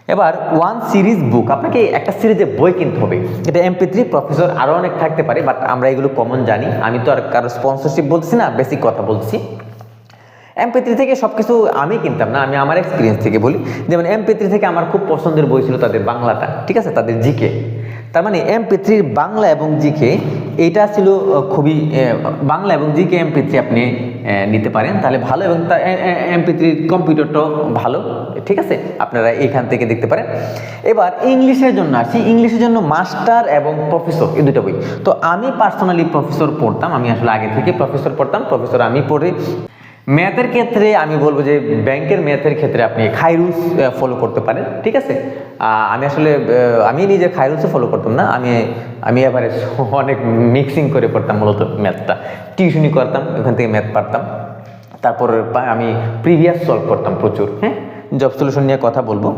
এবার one series বুক, আপনাকে একটা সিরিজে বই কিনতে হবে। এটা MP3 প্রফেসর আরও অনেক থাকতে পারে, বাট আমরা এগুলো কমন জানি। আমি তো আর কারো স্পন্সরশিপ বলছি না, বেসিক কথা বলছি। MP3 থেকে সব কিছু আমি কিনতাম না, আমি আমার এক্সপিরিয়েন্স থেকে বলি। যেমন MP3 থেকে আমার খুব পছন্দের বই ছিল তাদের বাংলাটা, ঠিক আছে, তাদের জিকে। তার মানে MP3 বাংলা এবং জিকে এইটা ছিল খুবই, বাংলা এবং জিকে MP3 আপনি নিতে পারেন, তাহলে ভালো। এবং MP3 কম্পিউটারটাও ভালো, ঠিক আছে, আপনারা এখান থেকে দেখতে পারেন। এবার ইংলিশের জন্য আসি। ইংলিশের জন্য মাস্টার এবং প্রফেসর, এই দুটো বই। তো আমি পার্সোনালি প্রফেসর পড়তাম, আমি আসলে আগে থেকে প্রফেসর পড়তাম, প্রফেসর আমি পড়ি। ম্যাথের ক্ষেত্রে আমি বলবো যে ব্যাংকের ম্যাথের ক্ষেত্রে আপনি খাইরুলস ফলো করতে পারেন, ঠিক আছে। আমি আসলে আমি নিজে খাইরুলসে ফলো করতাম না, আমি এবারে অনেক মিক্সিং করে পড়তাম মূলত ম্যাথটা। টিউশনি করতাম, ওখান থেকে ম্যাথ পারতাম। তারপর আমি প্রিভিয়াস সলভ করতাম প্রচুর। হ্যাঁ, জব সলিউশন নিয়ে কথা বলবো।